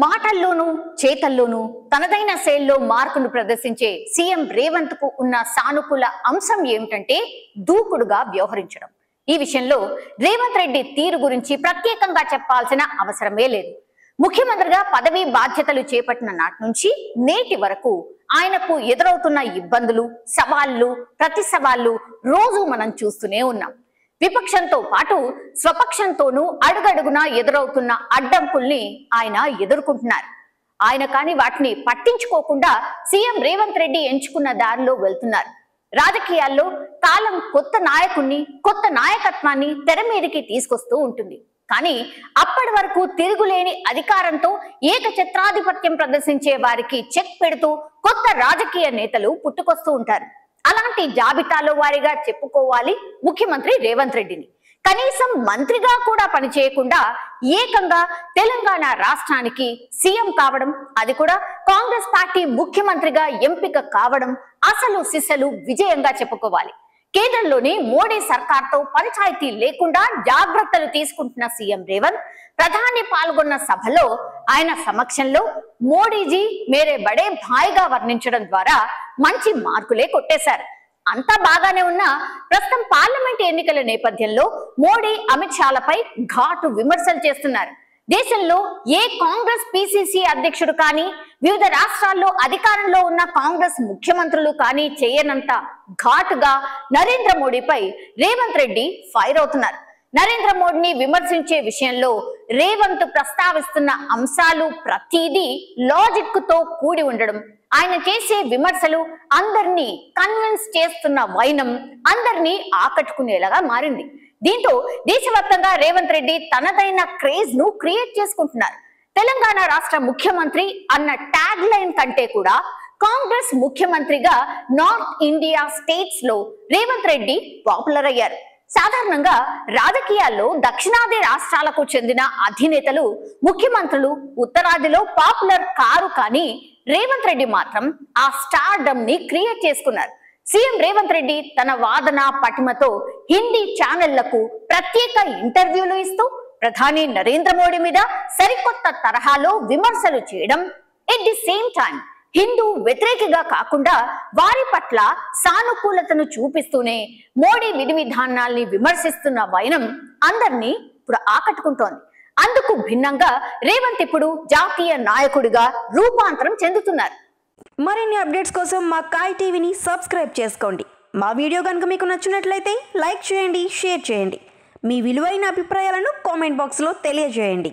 మాటల్లోనూ చేతల్లోనూ తనదైన శైలిలో మార్కును ప్రదర్శించే సీఎం రేవంత్ కు ఉన్న సానుకూల అంశం ఏమిటంటే దూకుడుగా వ్యవహరించడం. ఈ విషయంలో రేవంత్ రెడ్డి తీరు గురించి ప్రత్యేకంగా చెప్పాల్సిన అవసరమే లేదు. ముఖ్యమంత్రిగా పదవీ బాధ్యతలు చేపట్టిన నాటి నుంచి నేటి వరకు ఆయనకు ఎదురవుతున్న ఇబ్బందులు, సవాళ్లు, ప్రతి సవాళ్లు రోజు మనం చూస్తూనే ఉన్నాం. విపక్షంతో పాటు స్వపక్షంతోనూ అడుగడుగునా ఎదురవుతున్న అడ్డంకుల్ని ఆయన ఎదుర్కొంటున్నారు. ఆయన కాని వాటిని పట్టించుకోకుండా సీఎం రేవంత్ రెడ్డి ఎంచుకున్న దారిలో వెళ్తున్నారు. రాజకీయాల్లో కాలం కొత్త నాయకుణ్ణి, కొత్త నాయకత్వాన్ని తెర మీదకి తీసుకొస్తూ ఉంటుంది. కానీ అప్పటి వరకు తిరుగులేని అధికారంతో ఏకఛత్రాధిపత్యం ప్రదర్శించే వారికి చెక్ పెడుతూ కొత్త రాజకీయ నేతలు పుట్టుకొస్తూ ఉంటారు. అలాంటి జాబితాలో వారిగా చెప్పుకోవాలి ముఖ్యమంత్రి రేవంత్ రెడ్డిని. కనీసం మంత్రిగా కూడా పనిచేయకుండా ఏకంగా తెలంగాణ రాష్ట్రానికి సీఎం కావడం, అది కూడా కాంగ్రెస్ పార్టీ ముఖ్యమంత్రిగా ఎంపిక కావడం అసలు సిసలు విజయంగా చెప్పుకోవాలి. కేంద్రంలోని మోడీ సర్కార్తో పంచాయతీ లేకుండా జాగ్రత్తలు తీసుకుంటున్న సీఎం రేవంత్ ప్రధాని పాల్గొన్న సభలో ఆయన సమక్షంలో మోడీజీ మేరే బడే భాయిగా వర్ణించడం ద్వారా మంచి మార్కులే కొట్టేశారు. అంతా బాగానే ఉన్నా ప్రస్తుతం పార్లమెంట్ ఎన్నికల నేపథ్యంలో మోడీ, అమిత్ షాలపై ఘాటు విమర్శలు చేస్తున్నారు. దేశంలో ఏ కాంగ్రెస్ పిసిసి అధ్యక్షుడు కానీ, వివిధ రాష్ట్రాల్లో అధికారంలో ఉన్న కాంగ్రెస్ ముఖ్యమంత్రులు కానీ చేయనంత ఘాటుగా నరేంద్ర మోడీపై రేవంత్ రెడ్డి ఫైర్ అవుతున్నారు. నరేంద్ర మోడీని విమర్శించే విషయంలో రేవంత్ ప్రస్తావిస్తున్న అంశాలు ప్రతిదీ లాజిక్ తో కూడి ఉండడం, ఆయన చేసే విమర్శలు అందరినీ కన్విన్స్ చేస్తున్న వైనం అందరినీ ఆకట్టుకునేలాగా మారింది. దీంతో దేశవ్యాప్తంగా రేవంత్ రెడ్డి తనదైన క్రేజ్ ను క్రియేట్ చేసుకుంటున్నారు. తెలంగాణ రాష్ట్ర ముఖ్యమంత్రి అన్న ట్యాగ్ లైన్ కంటే కూడా కాంగ్రెస్ ముఖ్యమంత్రిగా నార్త్ ఇండియా స్టేట్స్ లో రేవంత్ రెడ్డి పాపులర్ అయ్యారు. సాధారణంగా రాజకీయాల్లో దక్షిణాది రాష్ట్రాలకు చెందిన అధినేతలు, ముఖ్యమంత్రులు ఉత్తరాదిలో పాపులర్ కారు, కానీ రేవంత్ రెడ్డి మాత్రం ఆ స్టార్డమ్ ని క్రియేట్ చేసుకున్నారు. సీఎం రేవంత్ రెడ్డి తన వాదన పటిమతో హిందీ ఛానళ్లకు ప్రత్యేక ఇంటర్వ్యూలు ఇస్తూ ప్రధాని నరేంద్ర మోడీ మీద సరికొత్త తరహాలో విమర్శలు చేయడం, at the same time Hindu వ్యతిరేకిగా కాకుండా వారి పట్ల సానుకూలతను చూపిస్తూనే మోడీ విధి విధానాల్ని విమర్శిస్తున్న వైనం అందరినీ ఇప్పుడు ఆకట్టుకుంటోంది. అందుకు భిన్నంగా రేవంత్ ఇప్పుడు జాతీయ నాయకుడిగా రూపాంతరం చెందుతున్నారు. మరిన్ని అప్డేట్స్ కోసం మా కాయ్ టీవీని సబ్స్క్రైబ్ చేసుకోండి. మా వీడియో కనుక మీకు నచ్చినట్లయితే లైక్ చేయండి, షేర్ చేయండి. మీ విలువైన అభిప్రాయాలను కామెంట్ బాక్స్లో తెలియజేయండి.